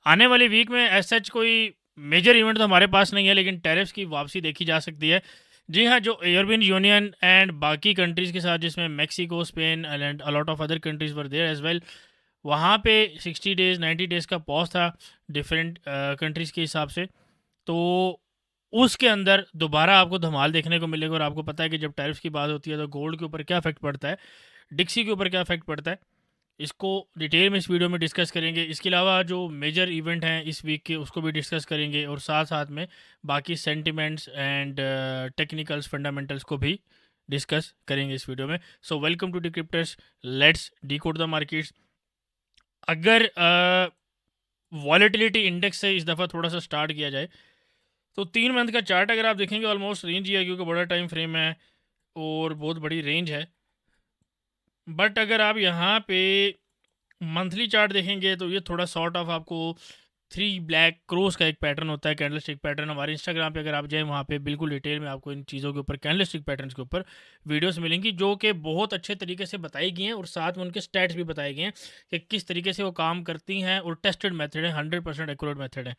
आने वाली वीक में एज सच कोई मेजर इवेंट तो हमारे पास नहीं है, लेकिन टैरिफ्स की वापसी देखी जा सकती है। जी हाँ, जो यूरोपियन यूनियन एंड बाकी कंट्रीज़ के साथ, जिसमें Mexico, Spain and a lot of other countries were there as well, वहाँ पे 60 डेज़ 90 डेज़ का पॉज था डिफरेंट कंट्रीज़ के हिसाब से। तो उसके अंदर दोबारा आपको धमाल देखने को मिलेगा। और आपको पता है कि जब टैरिफ्स की बात होती है तो गोल्ड के ऊपर क्या इफेक्ट पड़ता है, डिक्सी के ऊपर क्या इफेक्ट पड़ता है, इसको डिटेल में इस वीडियो में डिस्कस करेंगे। इसके अलावा जो मेजर इवेंट हैं इस वीक के, उसको भी डिस्कस करेंगे, और साथ साथ में बाकी सेंटिमेंट्स एंड टेक्निकल्स फंडामेंटल्स को भी डिस्कस करेंगे इस वीडियो में। So welcome to Decrypters, let's decode the markets. अगर वॉलेटिलिटी इंडेक्स से इस दफ़ा थोड़ा सा स्टार्ट किया जाए, तो 3 मंथ का चार्ट अगर आप देखेंगे ऑलमोस्ट रेंज ही है, क्योंकि बड़ा टाइम फ्रेम है और बहुत बड़ी रेंज है। बट अगर आप यहाँ पे मंथली चार्ट देखेंगे तो ये थोड़ा सॉर्ट ऑफ आपको 3 ब्लैक क्रोस का एक पैटर्न होता है, कैंडल स्टिक पैटर्न। हमारे इंस्टाग्राम पे अगर आप जाएँ, वहाँ पे बिल्कुल डिटेल में आपको इन चीज़ों के ऊपर, कैंडल स्टिक पैटर्न्स के ऊपर वीडियोस मिलेंगी, जो कि बहुत अच्छे तरीके से बताई गई हैं, और साथ में उनके स्टैट्स भी बताए गए हैं कि किस तरीके से वो काम करती हैं, और टेस्टेड मेथड है, 100% एक्यूरेट मेथड है।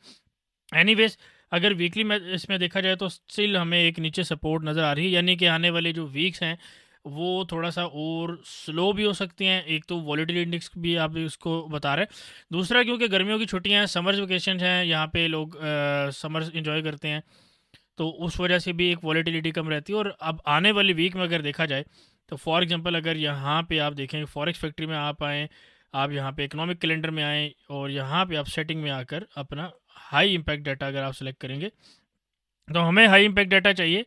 एनीवेज, अगर वीकली में इसमें देखा जाए तो स्टिल हमें एक नीचे सपोर्ट नज़र आ रही है, यानी कि आने वाले जो वीक्स हैं वो थोड़ा सा और स्लो भी हो सकती हैं। एक तो वॉलेटिलिटी इंडेक्स भी आप इसको बता रहे हैं, दूसरा क्योंकि गर्मियों की छुट्टियां हैं, समर्स वेकेशन हैं, यहाँ पे लोग समर्स इंजॉय करते हैं, तो उस वजह से भी एक वॉलेटिलिटी कम रहती है। और अब आने वाली वीक में अगर देखा जाए तो फॉर एग्जांपल अगर यहाँ पे आप देखें, फॉरेक्स फैक्ट्री में आप आएँ, आप यहाँ पे इकोनॉमिक कैलेंडर में आएँ, और यहाँ पे आप सेटिंग में आकर अपना हाई इम्पैक्ट डाटा अगर आप सेलेक्ट करेंगे, तो हमें हाई इम्पैक्ट डाटा चाहिए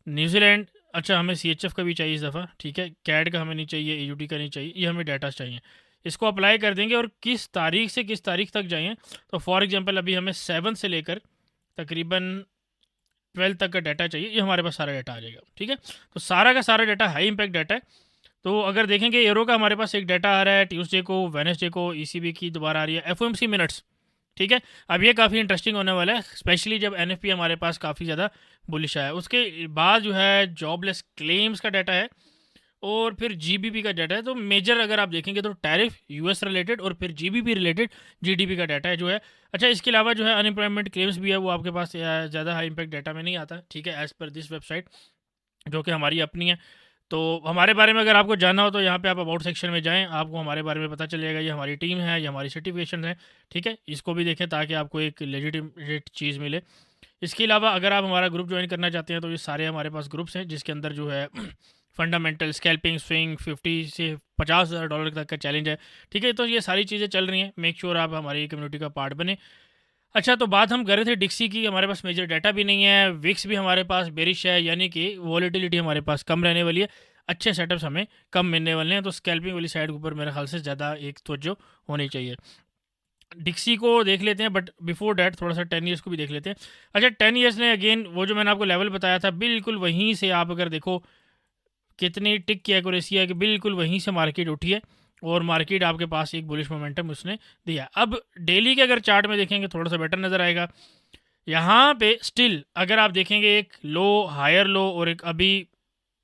न्यूजीलैंड। अच्छा, हमें CHF का भी चाहिए इस दफ़ा, ठीक है, कैड का हमें नहीं चाहिए, AUD का नहीं चाहिए, ये हमें डाटा चाहिए। इसको अप्लाई कर देंगे, और किस तारीख से किस तारीख तक जाइए, तो फॉर एग्जांपल अभी हमें 7 से लेकर तकरीबन 12 तक का डाटा चाहिए, ये हमारे पास सारा डाटा आ जाएगा, ठीक है। तो सारा का सारा डाटा हाई इम्पैक्ट डाटा है। तो अगर देखेंगे यूरो का हमारे पास एक डाटा आ रहा है ट्यूसडे को, वेडनेसडे को ECB की दोबारा आ रही है, FOMC मिनट्स, ठीक है। अब ये काफ़ी इंटरेस्टिंग होने वाला है, स्पेशली जब NFP हमारे पास काफ़ी ज़्यादा बुलिश आया। उसके बाद जो है जॉबलेस क्लेम्स का डाटा है, और फिर GBP का डाटा है। तो मेजर अगर आप देखेंगे तो टैरिफ, US रिलेटेड, और फिर GBP रिलेटेड GDP का डाटा है जो है। अच्छा, इसके अलावा जो है अनएम्प्लॉयमेंट क्लेम्स भी है, वो आपके पास ज़्यादा हाई इम्पैक्ट डाटा में नहीं आता, ठीक है, एज़ पर दिस वेबसाइट, जो कि हमारी अपनी है। तो हमारे बारे में अगर आपको जानना हो तो यहाँ पे आप अबाउट सेक्शन में जाएं, आपको हमारे बारे में पता चलेगा, ये हमारी टीम है, ये हमारी सर्टिफिकेशन है, ठीक है। इसको भी देखें ताकि आपको एक लेजिटिमेट चीज़ मिले। इसके अलावा अगर आप हमारा ग्रुप ज्वाइन करना चाहते हैं तो ये सारे हमारे पास ग्रुप्स हैं, जिसके अंदर जो है फंडामेंटल, स्कैल्पिंग, स्विंग, 50 से $50,000 तक का चैलेंज है, ठीक है। तो ये सारी चीज़ें चल रही हैं, मेक श्योर आप हमारी कम्युनिटी का पार्ट बने। अच्छा, तो बात हम कर रहे थे डिक्सी की। हमारे पास मेजर डाटा भी नहीं है, विक्स भी हमारे पास बेरिश है, यानी कि वॉलेटिलिटी हमारे पास कम रहने वाली है, अच्छे सेटअप्स हमें कम मिलने वाले हैं। तो स्कैल्पिंग वाली साइड के ऊपर मेरे ख्याल से ज़्यादा एक तवज्जो होनी चाहिए। डिक्सी को देख लेते हैं, बट बिफोर डैट थोड़ा सा 10 ईयर्स को भी देख लेते हैं। अच्छा, 10 ईयर्स ने अगेन वो जो मैंने आपको लेवल बताया था, बिल्कुल वहीं से आप अगर देखो कितनी टिक की एक्यूरेसी है, कि बिल्कुल वहीं से मार्केट उठी है, और मार्केट आपके पास एक बुलिश मोमेंटम उसने दिया। अब डेली के अगर चार्ट में देखेंगे थोड़ा सा बेटर नज़र आएगा। यहाँ पे स्टिल अगर आप देखेंगे एक लो, हायर लो, और एक अभी,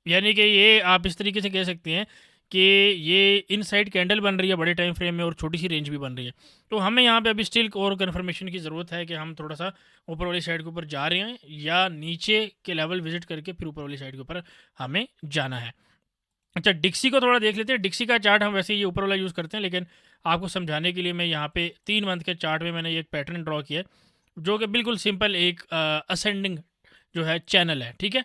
यानी कि ये आप इस तरीके से कह सकते हैं कि ये इनसाइड कैंडल बन रही है बड़े टाइम फ्रेम में, और छोटी सी रेंज भी बन रही है। तो हमें यहाँ पे अभी स्टिल और कन्फर्मेशन की ज़रूरत है कि हम थोड़ा सा ऊपर वाली साइड के ऊपर जा रहे हैं, या नीचे के लेवल विजिट करके फिर ऊपर वाली साइड के ऊपर हमें जाना है। अच्छा, डिक्सी को थोड़ा देख लेते हैं। डिक्सी का चार्ट हम वैसे ये ऊपर वाला यूज़ करते हैं, लेकिन आपको समझाने के लिए मैं यहाँ पे 3 मंथ के चार्ट में मैंने एक पैटर्न ड्रॉ किया है, जो कि बिल्कुल सिंपल एक असेंडिंग जो है चैनल है, ठीक है।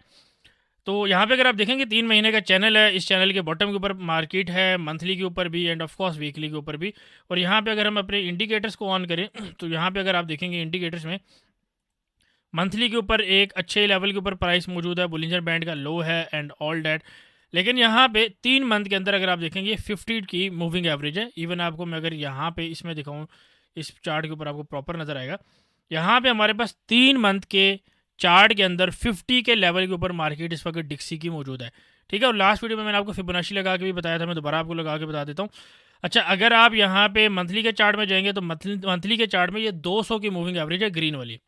तो यहाँ पे अगर आप देखेंगे 3 महीने का चैनल है, इस चैनल के बॉटम के ऊपर मार्केट है, मंथली के ऊपर भी, एंड ऑफ कोर्स वीकली के ऊपर भी। और यहाँ पे अगर हम अपने इंडिकेटर्स को ऑन करें तो यहाँ पे अगर आप देखेंगे इंडिकेटर्स में मंथली के ऊपर एक अच्छे लेवल के ऊपर प्राइस मौजूद है, बुलिंजर बैंड का लो है एंड ऑल डैट। लेकिन यहाँ पे 3 मंथ के अंदर अगर आप देखेंगे 50 की मूविंग एवरेज है। इवन आपको मैं अगर यहाँ पे इसमें दिखाऊँ, इस चार्ट के ऊपर आपको प्रॉपर नज़र आएगा, यहाँ पे हमारे पास 3 मंथ के चार्ट के अंदर 50 के लेवल के ऊपर मार्केट इस वक्त डिक्सी की मौजूद है, ठीक है। और लास्ट वीडियो में मैंने आपको फिबोनाची लगा के भी बताया था, मैं दोबारा आपको लगा के बता देता हूँ। अच्छा, अगर आप यहाँ पे मंथली के चार्ट में जाएंगे तो मंथली के चार्ट में ये 200 की मूविंग एवरेज है, ग्रीन वाली,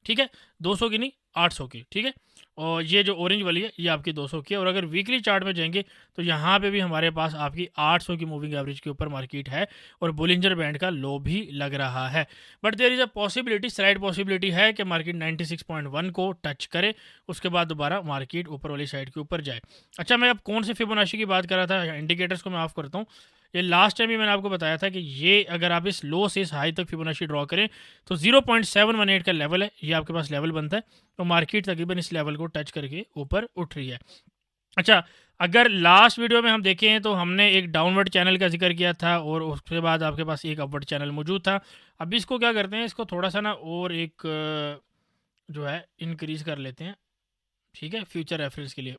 ठीक है, 200 की नहीं 800 की, ठीक है। और ये जो ऑरेंज वाली है ये आपकी 200 की है। और अगर वीकली चार्ट में जाएंगे तो यहाँ पे भी हमारे पास आपकी 800 की मूविंग एवरेज के ऊपर मार्केट है और बोलिंजर बैंड का लो भी लग रहा है। But there is a possibility, slight possibility है कि मार्केट 96.1 को टच करे, उसके बाद दोबारा मार्केट ऊपर वाली साइड के ऊपर जाए। अच्छा, मैं अब कौन से फिबोनाची की बात कर रहा था, इंडिकेटर्स को मैं ऑफ करता हूँ। ये लास्ट टाइम भी मैंने आपको बताया था कि ये अगर आप इस लो से इस हाई तक फिबोनाची ड्रॉ करें तो 0.718 का लेवल है, ये आपके पास लेवल बनता है। तो मार्केट तकरीबन इस लेवल को टच करके ऊपर उठ रही है। अच्छा, अगर लास्ट वीडियो में हम देखें तो हमने एक डाउनवर्ड चैनल का जिक्र किया था और उसके बाद आपके पास एक अपवर्ड चैनल मौजूद था। अब इसको क्या करते हैं, इसको थोड़ा सा ना और एक जो है इंक्रीज़ कर लेते हैं, ठीक है, फ्यूचर रेफरेंस के लिए।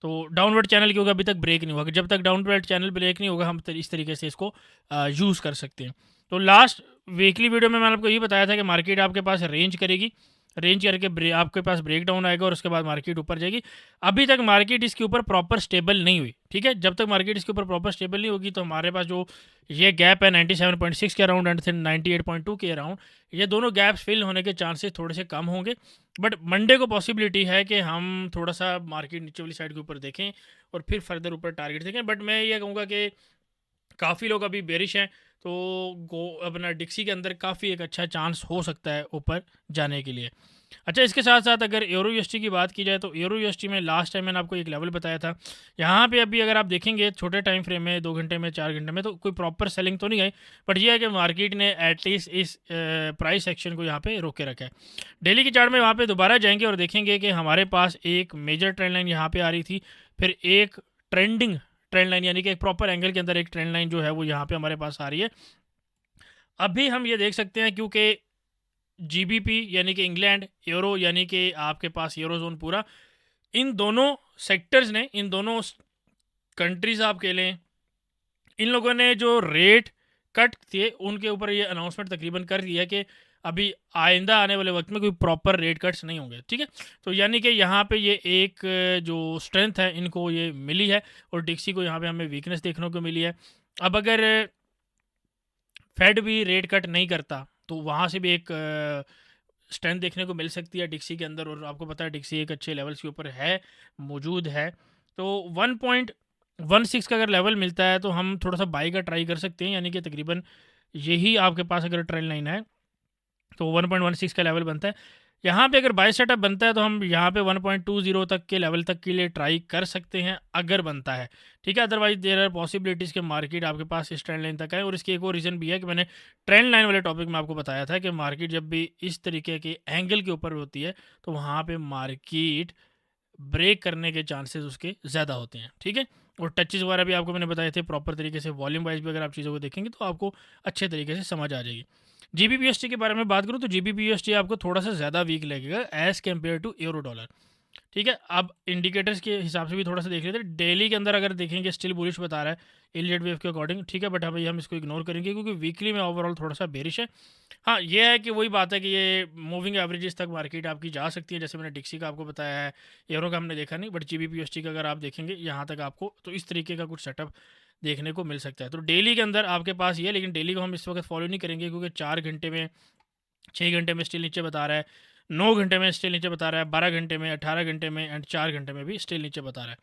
तो डाउनवर्ड चैनल क्योंकि अभी तक ब्रेक नहीं हुआ, जब तक डाउनवर्ड चैनल ब्रेक नहीं होगा हम इस तरीके से इसको यूज़ कर सकते हैं। तो लास्ट वीकली वीडियो में मैंने आपको ये बताया था कि मार्केट आपके पास रेंज करेगी, रेंज करके आपके पास ब्रेक डाउन आएगा और उसके बाद मार्केट ऊपर जाएगी। अभी तक मार्केट इसके ऊपर प्रॉपर स्टेबल नहीं हुई, ठीक है। जब तक मार्केट इसके ऊपर प्रॉपर स्टेबल नहीं होगी तो हमारे पास जो ये गैप है 97.6 के अराउंड एंड 98.2 के अराउंड, ये दोनों गैप्स फिल होने के चांसेस थोड़े से कम होंगे। बट मंडे को पॉसिबिलिटी है कि हम थोड़ा सा मार्केट नीचे वाली साइड के ऊपर देखें और फिर फर्दर ऊपर टारगेट देखें। बट मैं ये कहूँगा कि काफ़ी लोग अभी बेरिश हैं, तो गो अपना डिक्सी के अंदर काफ़ी एक अच्छा चांस हो सकता है ऊपर जाने के लिए। अच्छा, इसके साथ साथ अगर यूरो यूएसडी की बात की जाए तो यूरो यूएसडी में लास्ट टाइम मैंने आपको एक लेवल बताया था। यहाँ पे अभी अगर आप देखेंगे छोटे टाइम फ्रेम में 2 घंटे में 4 घंटे में तो कोई प्रॉपर सेलिंग तो नहीं आई, बट ये है कि मार्केट ने एटलीस्ट इस प्राइस एक्शन को यहाँ पे रोक के रखा है। डेली की चार्ट में वहाँ पे दोबारा जाएंगे और देखेंगे कि हमारे पास एक मेजर ट्रेंड लाइन यहाँ पे आ रही थी, फिर एक ट्रेंडिंग ट्रेंड लाइन यानी कि एक प्रॉपर एंगल के अंदर एक ट्रेंड लाइन जो है वो यहाँ पे हमारे पास आ रही है। अभी हम ये देख सकते हैं क्योंकि जीबीपी यानी कि इंग्लैंड, यूरो यानी कि आपके पास यूरो जोन पूरा, इन दोनों सेक्टर्स ने, इन दोनों कंट्रीज आप कह लें, इन लोगों ने जो रेट कट थे उनके ऊपर ये अनाउंसमेंट तकरीबन कर दिया कि अभी आइंदा आने वाले वक्त में कोई प्रॉपर रेट कट्स नहीं होंगे, ठीक है। तो यानी कि यहाँ पे ये एक जो स्ट्रेंथ है इनको ये मिली है और डिक्सी को यहाँ पे हमें वीकनेस देखने को मिली है। अब अगर फेड भी रेट कट नहीं करता तो वहाँ से भी एक स्ट्रेंथ देखने को मिल सकती है डिक्सी के अंदर, और आपको पता है डिक्सी एक अच्छे लेवल्स के ऊपर है, मौजूद है। तो 1.16 का अगर लेवल मिलता है तो हम थोड़ा सा बाई का ट्राई कर सकते हैं, यानी कि तकरीबन यही आपके पास अगर ट्रेंड लाइन है तो 1.16 का लेवल बनता है। यहाँ पे अगर बाय सेटअप बनता है तो हम यहाँ पे 1.20 तक के लेवल तक के लिए ट्राई कर सकते हैं अगर बनता है, ठीक है। अदरवाइज देयर आर पॉसिबिलिटीज़ के मार्केट आपके पास इस ट्रेंड लाइन तक है। और इसकी एक और रीज़न भी है कि मैंने ट्रेंड लाइन वाले टॉपिक में आपको बताया था कि मार्केट जब भी इस तरीके के एंगल के ऊपर होती है तो वहाँ पर मार्केट ब्रेक करने के चांसेस उसके ज़्यादा होते हैं, ठीक है। और टचेज़ वगैरह भी आपको मैंने बताए थे प्रॉपर तरीके से, वॉल्यूम वाइज भी अगर आप चीज़ों को देखेंगे तो आपको अच्छे तरीके से समझ आ जाएगी। जीबीपीएसटी के बारे में बात करूँ तो जीबीपीएसटी आपको थोड़ा सा ज़्यादा वीक लगेगा as compare to euro dollar, ठीक है। अब इंडिकेटर्स के हिसाब से भी थोड़ा सा देख लेते हैं। डेली के अंदर अगर देखेंगे स्टिल बुलिश बता रहा है इलियट वेव के अकॉर्डिंग, ठीक है। बट अभी हम इसको इग्नोर करेंगे क्योंकि वीकली में ओवरऑल थोड़ा सा बेरिश है। हाँ, ये है कि वही बात है कि ये मूविंग एवरेजेस तक मार्केट आपकी जा सकती है, जैसे मैंने डिक्सी का आपको बताया है, यूरो का हमने देखा नहीं, बट जीबीपीएसटी का अगर आप देखेंगे यहाँ तक आपको तो इस तरीके का कुछ सेटअप देखने को मिल सकता है। तो डेली के अंदर आपके पास ये, लेकिन डेली को हम इस वक्त फॉलो नहीं करेंगे क्योंकि 4 घंटे में, 6 घंटे में स्टिल नीचे बता रहा है, 9 घंटे में स्टिल नीचे बता रहा है, 12 घंटे में, 18 घंटे में एंड 4 घंटे में भी स्टिल नीचे बता रहा है।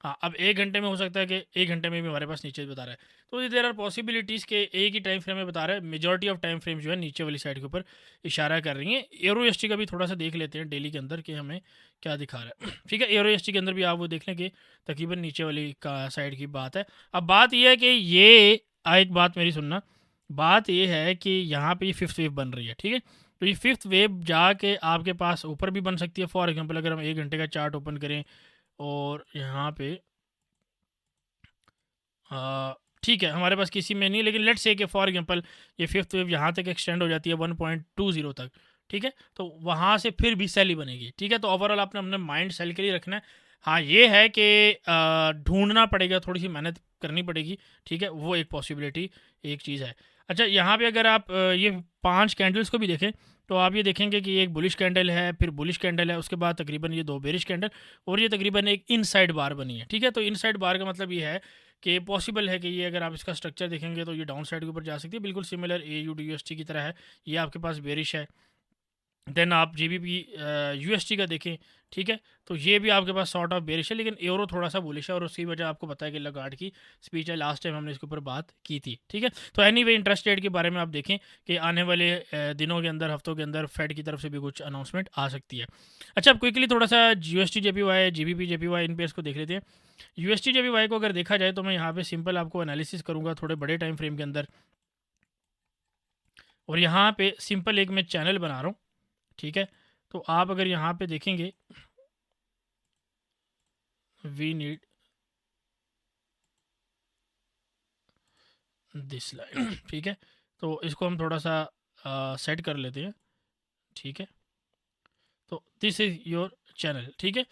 हाँ, अब 1 घंटे में हो सकता है कि 1 घंटे में भी हमारे पास नीचे बता रहा है। तो देर आर पॉसिबिलिटीज़ के एक ही टाइम फ्रेम में बता रहा है, मेजॉरिटी ऑफ टाइम फ्रेम जो है नीचे वाली साइड के ऊपर इशारा कर रही हैं। यूरो एसटी का भी थोड़ा सा देख लेते हैं डेली के अंदर कि हमें क्या दिखा रहा है। ठीक है, यूरो एसटी के अंदर भी आप वो देख लें कि तकरीबन नीचे वाली का साइड की बात है। अब बात यह है कि ये एक बात मेरी सुनना, बात ये है कि यहाँ पे ये फिफ्थ वेव बन रही है, ठीक है। तो ये फिफ्थ वेव जाके आपके पास ऊपर भी बन सकती है। फॉर एग्जांपल अगर हम 1 घंटे का चार्ट ओपन करें और यहाँ पे ठीक है हमारे पास किसी में नहीं, लेकिन लेट्स से कि फॉर एग्जांपल ये फिफ्थ वेव यहाँ तक एक्सटेंड हो जाती है 1.20 तक, ठीक है। तो वहाँ से फिर भी सेल ही बनेगी, ठीक है। तो ओवरऑल आपने अपने माइंड सेल के लिए रखना है। हाँ, ये है कि ढूंढना पड़ेगा, थोड़ी सी मेहनत करनी पड़ेगी, ठीक है। वो एक पॉसिबिलिटी, एक चीज़ है। अच्छा, यहाँ पे अगर आप ये 5 कैंडल्स को भी देखें तो आप ये देखेंगे कि एक बुलिश कैंडल है, फिर बुलिश कैंडल है, उसके बाद तकरीबन ये 2 बेरिश कैंडल और ये तकरीबन एक इनसाइड बार बनी है, ठीक है। तो इनसाइड बार का मतलब ये है कि पॉसिबल है कि ये अगर आप इसका स्ट्रक्चर देखेंगे तो ये डाउन साइड के ऊपर जा सकती है, बिल्कुल सिमिलर AUD USD की तरह है। ये आपके पास बेरिश है, देन आप जीबीपी यूएसटी का देखें, ठीक है, तो ये भी आपके पास सॉर्ट ऑफ बेरिश है, लेकिन यूरो थोड़ा सा बुलिश है और उसकी वजह आपको पता है कि लगार्ड की स्पीच है, लास्ट टाइम हमने इसके ऊपर बात की थी, ठीक है। तो एनीवे इंटरेस्ट रेट के बारे में आप देखें कि आने वाले दिनों के अंदर, हफ्तों के अंदर फेड की तरफ से भी कुछ अनाउंसमेंट आ सकती है। अच्छा, अब क्विकली थोड़ा सा यूएसटी जेपीवाई, जीबीपी जेपीवाई, इन पेयर्स को देख लेते हैं। यूएसटी जेपीवाई को अगर देखा जाए तो मैं यहाँ पे सिंपल आपको एनालिसिस करूँगा थोड़े बड़े टाइम फ्रेम के अंदर, और यहाँ पे सिंपल एक मैं चैनल बना रहा हूँ, ठीक है। तो आप अगर यहाँ पे देखेंगे, वी नीड दिस लाइन, ठीक है। तो इसको हम थोड़ा सा सेट कर लेते हैं, ठीक है। तो दिस इज़ योर चैनल, ठीक है।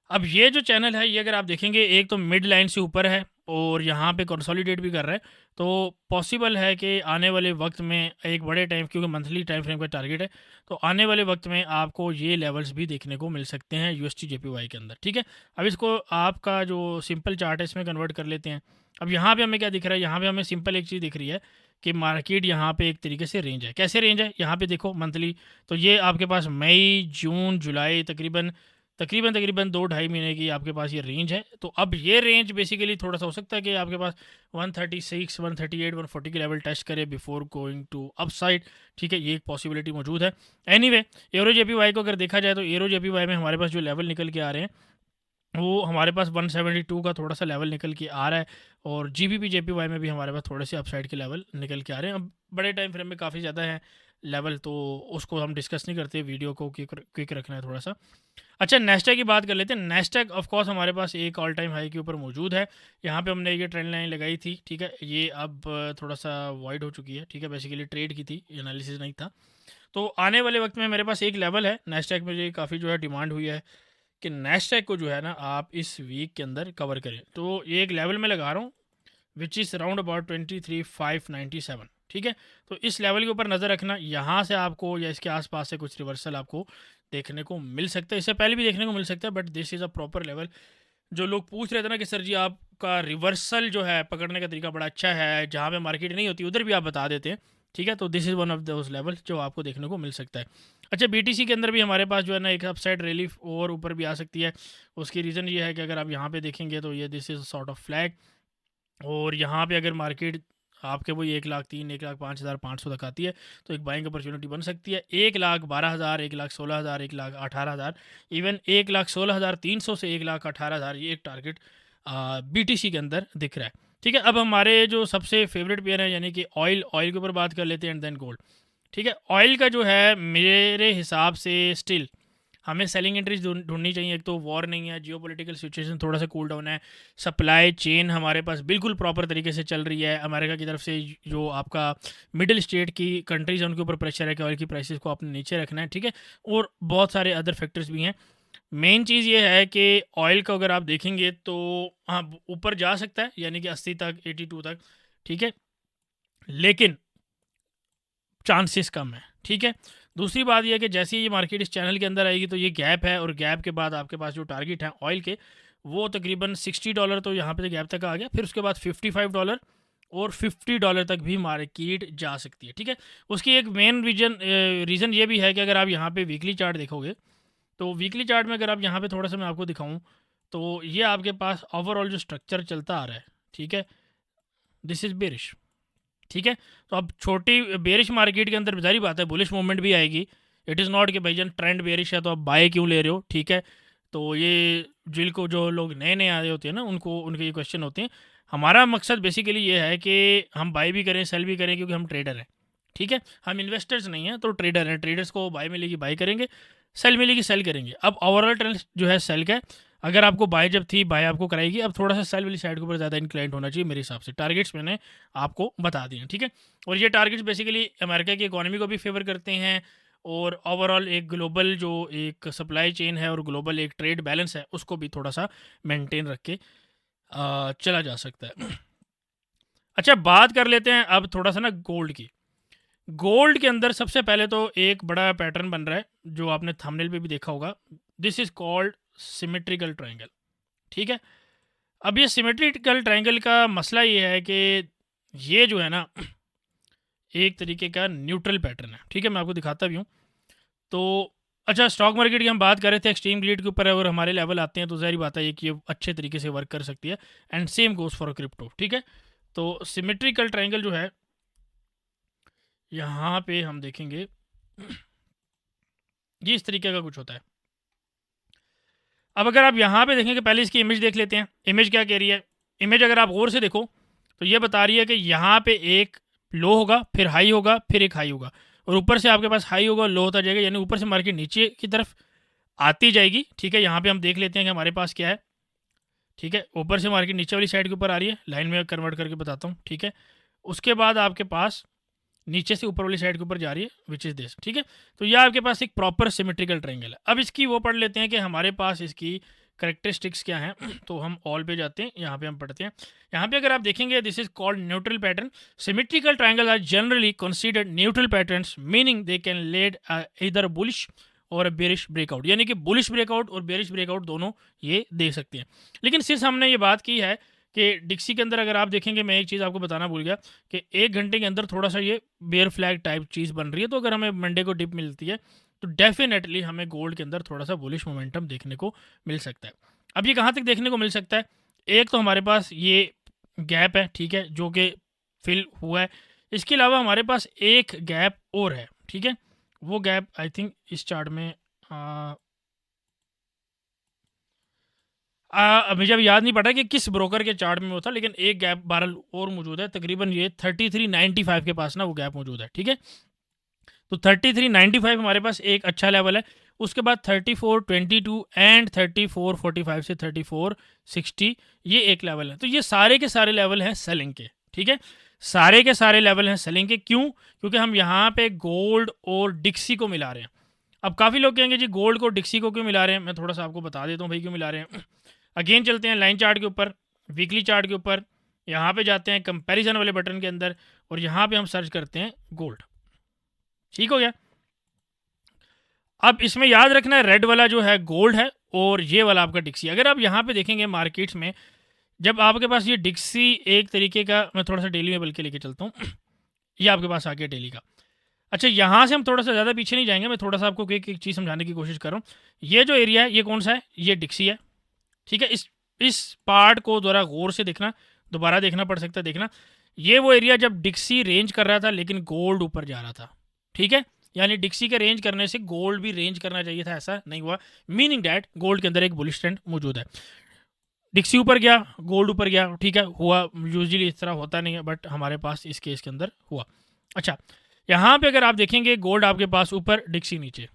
अब ये जो चैनल है, ये अगर आप देखेंगे एक तो मिड लाइन से ऊपर है और यहाँ पे कंसोलिडेट भी कर रहा है, तो पॉसिबल है कि आने वाले वक्त में एक बड़े टाइम, क्योंकि मंथली टाइम फ्रेम का टारगेट है, तो आने वाले वक्त में आपको ये लेवल्स भी देखने को मिल सकते हैं यूएसटी जेपीवाई के अंदर, ठीक है। अब इसको आपका जो सिंपल चार्ट है इसमें कन्वर्ट कर लेते हैं। अब यहाँ पर हमें क्या दिख रहा है, यहाँ पर हमें सिंपल एक चीज़ दिख रही है कि मार्केट यहाँ पे एक तरीके से रेंज है। कैसे रेंज है, यहाँ पे देखो मंथली, तो ये आपके पास मई, जून, जुलाई, तकरीबन तकरीबन तकरीबन 2-2.5 महीने की आपके पास ये रेंज है। तो अब ये रेंज बेसिकली थोड़ा सा हो सकता है कि आपके पास 136, 138, 140 के लेवल टेस्ट करे बिफोर गोइंग टू अपसाइड, ठीक है, ये एक पॉसिबिलिटी मौजूद है। एनीवे, एरो जेपीवाई को अगर देखा जाए तो एरो जेपीवाई में हमारे पास जो लेवल निकल के आ रहे हैं वो हमारे पास 172 का थोड़ा सा लेवल निकल के आ रहा है, और जीबीपी जेपीवाई में भी हमारे पास थोड़े से अपसाइड के लेवल निकल के आ रहे हैं। अब बड़े टाइम फ्रेम में काफ़ी ज़्यादा है लेवल, तो उसको हम डिस्कस नहीं करते, वीडियो को क्विक रखना है थोड़ा सा। अच्छा, नेस्टैक की बात कर लेते हैं। नेस्टैक ऑफ कोर्स हमारे पास एक ऑल टाइम हाई के ऊपर मौजूद है। यहाँ पे हमने ये ट्रेंड लाइन लगाई थी, ठीक है, ये अब थोड़ा सा वाइड हो चुकी है, ठीक है, बेसिकली ट्रेड की थी, एनालिसिस नहीं था। तो आने वाले वक्त में मेरे पास एक लेवल है नेस्टैक में, जो काफ़ी जो है डिमांड हुई है कि नेस्टैक को जो है ना आप इस वीक के अंदर कवर करें। तो ये एक लेवल में लगा रहा हूँ विच इज़ राउंड अबाउट 23,597, ठीक है। तो इस लेवल के ऊपर नज़र रखना, यहाँ से आपको या इसके आसपास से कुछ रिवर्सल आपको देखने को मिल सकता है, इससे पहले भी देखने को मिल सकता है, but this is a proper level. जो लोग पूछ रहे थे ना कि सर जी आपका रिवर्सल जो है पकड़ने का तरीका बड़ा अच्छा है, जहाँ पे मार्केट नहीं होती उधर भी आप बता देते हैं, ठीक है, तो this is one of those level जो आपको देखने को मिल सकता है। अच्छा, बीटीसी के अंदर भी हमारे पास जो है ना एक अपसाइड रिलीफ और ऊपर भी आ सकती है। उसकी रीज़न ये है कि अगर आप यहाँ पे देखेंगे तो ये this is sort of flag, और यहाँ पे अगर मार्केट आपके वही 1,03,000, 1,05,500 तक आती है तो एक बाइंग अपॉर्चुनिटी बन सकती है। 1,12,000, 1,16,000, 1,18,000, इवन 1,16,300 से 1,18,000, ये एक टारगेट बीटीसी के अंदर दिख रहा है, ठीक है। अब हमारे जो सबसे फेवरेट पेयर है यानी कि ऑयल के ऊपर बात कर लेते हैं, एंड देन गोल्ड, ठीक है। ऑयल का जो है मेरे हिसाब से स्टिल हमें सेलिंग एंट्रीज ढूंढनी चाहिए। एक तो वॉर नहीं है, जियोपॉलिटिकल सिचुएशन थोड़ा सा कूल डाउन है, सप्लाई चेन हमारे पास बिल्कुल प्रॉपर तरीके से चल रही है। अमेरिका की तरफ से जो आपका मिडिल स्टेट की कंट्रीज है उनके ऊपर प्रेशर है कि ऑयल की प्राइसेस को आपने नीचे रखना है, ठीक है, और बहुत सारे अदर फैक्टर्स भी हैं। मेन चीज़ ये है कि ऑयल का अगर आप देखेंगे तो हाँ ऊपर जा सकता है, यानी कि 80 तक, 82 तक, ठीक है, लेकिन चांसेस कम है, ठीक है। दूसरी बात यह है कि जैसे ही ये मार्केट इस चैनल के अंदर आएगी तो ये गैप है, और गैप के बाद आपके पास जो टारगेट है ऑयल के वो तकरीबन $60, तो यहाँ पे गैप तक आ गया, फिर उसके बाद $55 और $50 तक भी मार्केट जा सकती है, ठीक है। उसकी एक मेन रीज़न ये भी है कि अगर आप यहाँ पे वीकली चार्ट देखोगे तो वीकली चार्ट में अगर आप यहाँ पे थोड़ा सा मैं आपको दिखाऊँ तो ये आपके पास ओवरऑल जो स्ट्रक्चर चलता आ रहा है, ठीक है, दिस इज़ बेरिश, ठीक है। तो अब छोटी बेरिश मार्केट के अंदर जारी बात है बुलिश मूवमेंट भी आएगी। इट इज़ नॉट कि भाईजान ट्रेंड बेरिश है तो आप बाय क्यों ले रहे हो, ठीक है। तो ये जिनको जो लोग नए नए आए होते हैं ना उनको उनके ये क्वेश्चन होते हैं। हमारा मकसद बेसिकली ये है कि हम बाय भी करें सेल भी करें, क्योंकि हम ट्रेडर हैं, ठीक है, हम इन्वेस्टर्स नहीं हैं, तो ट्रेडर हैं। ट्रेडर्स को बाय मिलेगी बाय करेंगे, सेल मिलेगी सेल करेंगे। अब ओवरऑल ट्रेंड जो है सेल का है, अगर आपको बाय जब थी बाय आपको कराएगी, अब थोड़ा सा सेल वाली साइड के ऊपर ज़्यादा इंक्लाइंट होना चाहिए मेरे हिसाब से। टारगेट्स मैंने आपको बता दिए, ठीक है, और ये टारगेट्स बेसिकली अमेरिका की इकोनॉमी को भी फेवर करते हैं, और ओवरऑल एक ग्लोबल जो एक सप्लाई चेन है और ग्लोबल एक ट्रेड बैलेंस है उसको भी थोड़ा सा मेंटेन रख के चला जा सकता है। अच्छा, बात कर लेते हैं अब थोड़ा सा ना गोल्ड की। गोल्ड के अंदर सबसे पहले तो एक बड़ा पैटर्न बन रहा है जो आपने थंबनेल पे भी देखा होगा, this is called symmetrical triangle, ठीक है। अब ये सिमेट्रिकल ट्रायंगल का मसला ये है कि ये जो है ना एक तरीके का न्यूट्रल पैटर्न है, ठीक है, मैं आपको दिखाता भी हूँ। तो अच्छा, स्टॉक मार्केट की हम बात कर रहे थे, एक्सट्रीम ग्रीड के ऊपर अगर हमारे लेवल आते हैं तो ज़ाहिर बात है ये कि ये अच्छे तरीके से वर्क कर सकती है, and same goes for crypto, ठीक है। तो सिमेट्रिकल ट्रायंगल जो है यहाँ पे हम देखेंगे ये इस तरीके का कुछ होता है। अब अगर आप यहाँ पे देखेंगे, पहले इसकी इमेज देख लेते हैं। इमेज क्या कह रही है? इमेज अगर आप गौर से देखो तो ये बता रही है कि यहाँ पे एक लो होगा, फिर हाई होगा, फिर एक हाई होगा, और ऊपर से आपके पास हाई होगा, लो होता जाएगा, यानी ऊपर से मार्केट नीचे की तरफ आती जाएगी, ठीक है। यहाँ पे हम देख लेते हैं कि हमारे पास क्या है, ठीक है। ऊपर से मार्केट नीचे वाली साइड के ऊपर आ रही है, लाइन में कन्वर्ट करके बताता हूँ, ठीक है। उसके बाद आपके पास नीचे से ऊपर वाली साइड के ऊपर जा रही है, विच इज़ दिस, ठीक है। तो यह आपके पास एक प्रॉपर सिमेट्रिकल ट्रायंगल है। अब इसकी वो पढ़ लेते हैं कि हमारे पास इसकी करेक्टरिस्टिक्स क्या हैं। तो हम ऑल पे जाते हैं, यहाँ पे हम पढ़ते हैं। यहाँ पे अगर आप देखेंगे, this is called neutral pattern. Symmetrical triangle are generally considered neutral patterns, meaning they can lead इधर बुलिश और बेरिश ब्रेकआउट, यानी कि बुलिश ब्रेकआउट और बेरिश ब्रेकआउट दोनों ये दे सकते हैं। लेकिन सिर्फ हमने ये बात की है कि डिक्सी के अंदर अगर आप देखेंगे, मैं एक चीज़ आपको बताना भूल गया कि 1 घंटे के अंदर थोड़ा सा ये बेयर फ्लैग टाइप चीज़ बन रही है। तो अगर हमें मंडे को डिप मिलती है तो डेफिनेटली हमें गोल्ड के अंदर थोड़ा सा बुलिश मोमेंटम देखने को मिल सकता है। अब ये कहाँ तक देखने को मिल सकता है? एक तो हमारे पास ये गैप है, ठीक है, जो कि फिल हुआ है। इसके अलावा हमारे पास एक गैप और है, ठीक है। वो गैप आई थिंक इस चार्ट में मुझे अब याद नहीं पड़ा कि किस ब्रोकर के चार्ट में वो था, लेकिन एक गैप बहरहाल और मौजूद है, तकरीबन ये 3395 के पास ना वो गैप मौजूद है, ठीक है। तो 3395 हमारे पास एक अच्छा लेवल है। उसके बाद 3422 एंड 3445 से 3460 ये एक लेवल है। तो ये सारे के सारे लेवल हैं सेलिंग के, ठीक है। सारे के सारे लेवल हैं सेलिंग के। क्यों? क्योंकि हम यहाँ पे गोल्ड और डिक्सी को मिला रहे हैं। अब काफ़ी लोग कहेंगे जी गोल्ड को डिक्सी को क्यों मिला रहे हैं? मैं थोड़ा सा आपको बता देता हूँ भाई क्यों मिला रहे हैं। अगेन चलते हैं लाइन चार्ट के ऊपर, वीकली चार्ट के ऊपर, यहाँ पे जाते हैं कंपैरिजन वाले बटन के अंदर, और यहाँ पे हम सर्च करते हैं गोल्ड, ठीक हो गया। अब इसमें याद रखना है, रेड वाला जो है गोल्ड है और ये वाला आपका डिक्सी। अगर आप यहाँ पे देखेंगे मार्केट्स में, जब आपके पास ये डिक्सी एक तरीके का, मैं थोड़ा सा डेली में बल्कि लेके चलता हूँ, ये आपके पास आ गया डेली का। अच्छा, यहाँ से हम थोड़ा सा ज़्यादा पीछे नहीं जाएंगे, मैं थोड़ा सा आपको एक एक चीज़ समझाने की कोशिश कर रहा हूँ। ये जो एरिया है ये कौन सा है? ये डिक्सी है, ठीक है। इस पार्ट को ज़रा गौर से देखना, दोबारा देखना पड़ सकता है, देखना। ये वो एरिया जब डिक्सी रेंज कर रहा था लेकिन गोल्ड ऊपर जा रहा था, ठीक है। यानी डिक्सी के रेंज करने से गोल्ड भी रेंज करना चाहिए था, ऐसा नहीं हुआ, मीनिंग डैट गोल्ड के अंदर एक बुलिश ट्रेंड मौजूद है। डिक्सी ऊपर गया, गोल्ड ऊपर गया, ठीक है, हुआ। यूजुअली इस तरह होता नहीं है, बट हमारे पास इस केस के अंदर हुआ। अच्छा, यहाँ पे अगर आप देखेंगे गोल्ड आपके पास ऊपर, डिक्सी नीचे।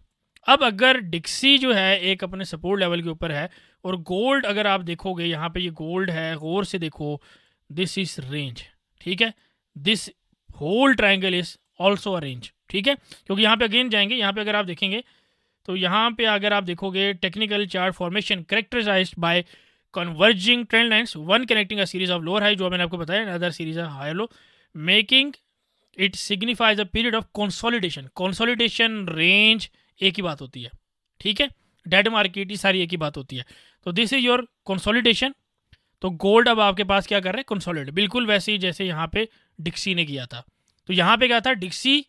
अब अगर डिक्सी जो है एक अपने सपोर्ट लेवल के ऊपर है, और गोल्ड अगर आप देखोगे यहाँ पे ये गोल्ड है, गौर से देखो, दिस इज रेंज, ठीक है। This whole triangle is also a range, ठीक है। क्योंकि यहाँ पे अगेन जाएंगे, यहाँ पे अगर आप देखेंगे तो यहाँ पे अगर आप देखोगे technical chart formation characterized by converging trend lines, one connecting a series of lower high, जो मैंने आपको बताया, other series of higher low, making it signifies a period of consolidation. Consolidation, range एक ही बात होती है, ठीक है। डेड मार्केट ही सारी एक ही बात होती है। तो दिस इज योर कंसोलिडेशन। तो गोल्ड अब आपके पास क्या कर रहे हैं? कंसोलिडेट, बिल्कुल वैसे ही जैसे यहाँ पे डिक्सी ने किया था। तो यहाँ पे क्या था? डिक्सी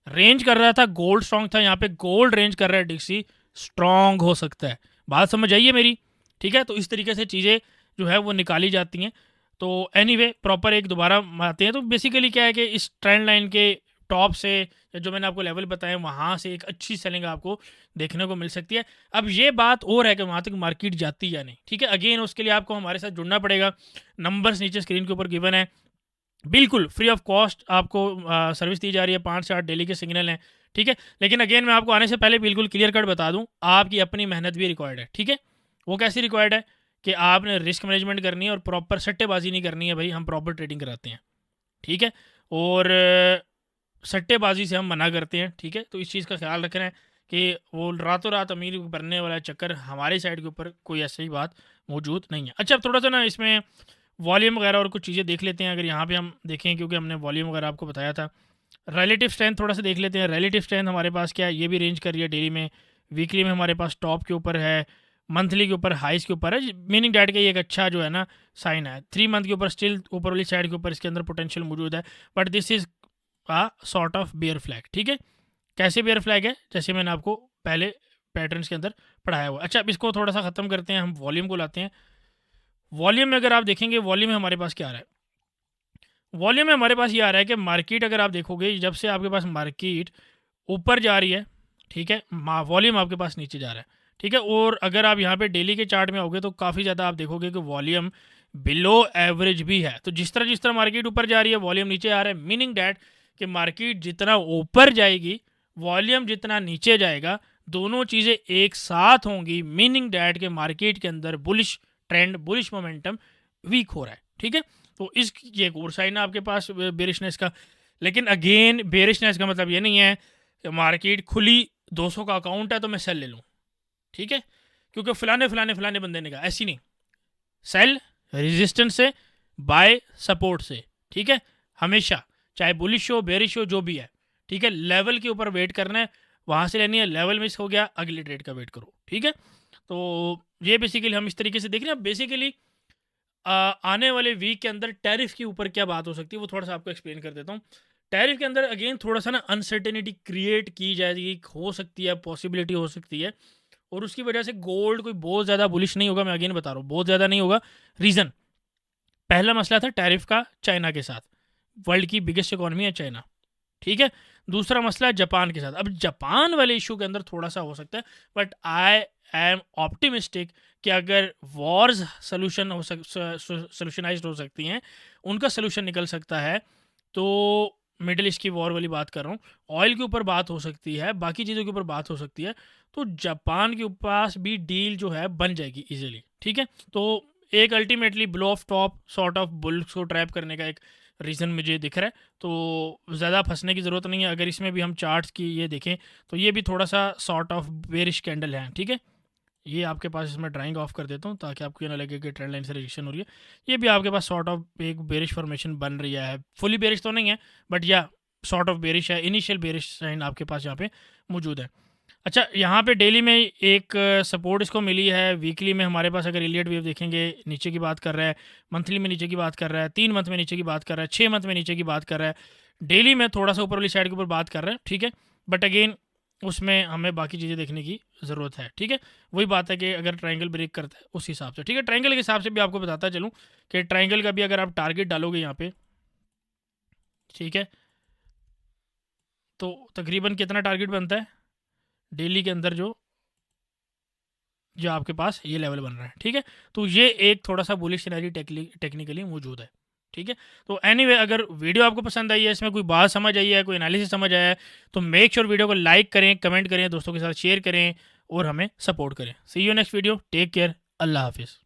रेंज कर रहा था, गोल्ड स्ट्रॉन्ग था। यहाँ पे गोल्ड रेंज कर रहा है, डिक्सी स्ट्रॉन्ग हो सकता है। बात समझ आइए मेरी, ठीक है। तो इस तरीके से चीज़ें जो है वो निकाली जाती हैं। तो एनीवे प्रॉपर एक दोबारा आते हैं। तो बेसिकली क्या है कि इस ट्रेंड लाइन के टॉप से, जो मैंने आपको लेवल बताए, वहाँ से एक अच्छी सेलिंग आपको देखने को मिल सकती है। अब ये बात और है कि वहाँ तक मार्केट जाती है या नहीं, ठीक है। अगेन उसके लिए आपको हमारे साथ जुड़ना पड़ेगा। नंबर्स नीचे स्क्रीन के ऊपर गिवन है, बिल्कुल फ्री ऑफ कॉस्ट आपको सर्विस दी जा रही है। 5 से 8 डेली के सिग्नल हैं, ठीक है। लेकिन अगेन मैं आपको आने से पहले बिल्कुल क्लियर कट बता दूं, आपकी अपनी मेहनत भी रिक्वायर्ड है, ठीक है। वो कैसी रिक्वायर्ड है कि आपने रिस्क मैनेजमेंट करनी है और प्रॉपर सट्टेबाजी नहीं करनी है। भाई हम प्रॉपर ट्रेडिंग कराते हैं, ठीक है, और सट्टेबाजी से हम मना करते हैं, ठीक है। तो इस चीज़ का ख्याल रखना है कि वो रातों रात अमीर बनने वाला चक्कर हमारे साइड के ऊपर कोई ऐसी बात मौजूद नहीं है। अच्छा, अब थोड़ा सा ना इसमें वॉल्यूम वगैरह और कुछ चीज़ें देख लेते हैं। अगर यहाँ पे हम देखें, क्योंकि हमने वॉल्यूम वगैरह आपको बताया था, रिलेटिव स्ट्रेंथ थोड़ा सा देख लेते हैं। रिलेटिव स्ट्रेंथ हमारे पास क्या है? ये भी रेंज कर रही है डेली में, वीकली में हमारे पास टॉप के ऊपर है, मंथली के ऊपर हाइस के ऊपर है, मीनिंग डैट का ये एक अच्छा जो है ना साइन है। 3 मंथ के ऊपर स्टिल ऊपर वाली साइड के ऊपर इसके अंदर पोटेंशियल मौजूद है, but this is a sort of bear flag, ठीक है। कैसे बेयर फ्लैग है? जैसे मैंने आपको पहले पैटर्न्स के अंदर पढ़ाया हुआ। अच्छा, अब इसको थोड़ा सा ख़त्म करते हैं, हम वॉल्यूम को लाते हैं। वॉल्यूम में अगर आप देखेंगे, वॉल्यूम में हमारे पास क्या आ रहा है? वॉल्यूम में हमारे पास ये आ रहा है कि मार्केट, अगर आप देखोगे जब से आपके पास मार्केट ऊपर जा रही है, ठीक है, वॉल्यूम आपके पास नीचे जा रहा है, ठीक है। और अगर आप यहाँ पे डेली के चार्ट में आओगे तो काफ़ी ज़्यादा आप देखोगे कि वॉल्यूम बिलो एवरेज भी है। तो जिस तरह मार्केट ऊपर जा रही है, वॉल्यूम नीचे आ रहा है, मीनिंग डैट कि मार्केट जितना ऊपर जाएगी, वॉल्यूम जितना नीचे जाएगा, दोनों चीज़ें एक साथ होंगी, मीनिंग डैट के मार्केट के अंदर bullish trend, bullish momentum weak हो रहा है, ठीक है। तो इस ये एक और साइन है आपके पास बेरिशनेस का। लेकिन अगेन बेरिशनेस का मतलब ये नहीं है कि मार्केट खुली 200 का अकाउंट है तो मैं सेल ले लूँ, ठीक है, क्योंकि फलाने बंदे ने कहा, ऐसी नहीं। सेल रेजिस्टेंस से, बाय सपोर्ट से, ठीक है, हमेशा, चाहे बुलिश हो बेरिश हो जो भी है, ठीक है, लेवल के ऊपर वेट करना है, वहाँ से लेनी है। लेवल मिस हो गया, अगले ट्रेड का वेट करो, ठीक है। तो ये बेसिकली हम इस तरीके से देख रहे हैं। बेसिकली आने वाले वीक के अंदर टैरिफ के ऊपर क्या बात हो सकती है वो थोड़ा सा आपको एक्सप्लेन कर देता हूँ। टैरिफ के अंदर अगेन थोड़ा सा ना अनसर्टेनिटी क्रिएट की जाएगी, हो सकती है, पॉसिबिलिटी हो सकती है, और उसकी वजह से गोल्ड कोई बहुत ज़्यादा बुलिश नहीं होगा। मैं अगेन बता रहा हूँ, बहुत ज़्यादा नहीं होगा। रीज़न, पहला मसला था टैरिफ का चाइना के साथ, वर्ल्ड की बिगेस्ट इकॉनमी है चाइना, ठीक है। दूसरा मसला है जापान के साथ। अब जापान वाले इशू के अंदर थोड़ा सा हो सकता है, बट आई एम ऑप्टिमिस्टिक कि अगर वॉर्स सोल्यूशन हो सोल्यूशनाइज हो सकती हैं, उनका सोल्यूशन निकल सकता है, तो मिडिल ईस्ट की वॉर वाली बात कर रहा हूँ, ऑयल के ऊपर बात हो सकती है, बाकी चीज़ों के ऊपर बात हो सकती है, तो जापान के पास भी डील जो है बन जाएगी इजीली, ठीक है। तो एक ultimately blow of top sort of bulls को ट्रैप करने का एक रीज़न मुझे दिख रहा है, तो ज़्यादा फंसने की ज़रूरत नहीं है। अगर इसमें भी हम चार्ट्स की ये देखें तो ये भी थोड़ा सा सॉर्ट ऑफ बेरिश कैंडल है, ठीक है। ये आपके पास, इसमें ड्राइंग ऑफ कर देता हूँ ताकि आपको ये ना लगे कि ट्रेंड लाइन से रिजेक्शन हो रही है। ये भी आपके पास सॉर्ट ऑफ एक बेरिश फॉर्मेशन बन रही है, फुली बेरिश तो नहीं है, बट या सॉर्ट ऑफ बेरिश है, इनिशियल बेरिश साइन आपके पास यहाँ पे मौजूद है। अच्छा, यहाँ पे डेली में एक सपोर्ट इसको मिली है। वीकली में हमारे पास अगर इलियट वेव देखेंगे, नीचे की बात कर रहा है, मंथली में नीचे की बात कर रहा है, 3 मंथ में नीचे की बात कर रहा है, 6 मंथ में नीचे की बात कर रहा है, डेली में थोड़ा सा ऊपर वाली साइड के ऊपर बात कर रहा है, ठीक है। बट अगेन उसमें हमें बाकी चीज़ें देखने की ज़रूरत है, ठीक है। वही बात है कि अगर ट्रायंगल ब्रेक करता है उस हिसाब से, ठीक है। ट्रायंगल के हिसाब से भी आपको बताता चलूँ कि ट्रायंगल का भी अगर आप टारगेट डालोगे यहाँ पे, ठीक है, तो तकरीबन कितना टारगेट बनता है डेली के अंदर, जो जो आपके पास ये लेवल बन रहा है, ठीक है। तो ये एक थोड़ा सा बुलिश सिनेरियो टेक्निकली मौजूद है, ठीक है। तो एनीवे अगर वीडियो आपको पसंद आई है, इसमें कोई बात समझ आई है, कोई एनालिसिस समझ आया है, तो मेक श्योर वीडियो को लाइक करें, कमेंट करें, दोस्तों के साथ शेयर करें और हमें सपोर्ट करें। See you next video, take care, अल्लाह हाफिज़।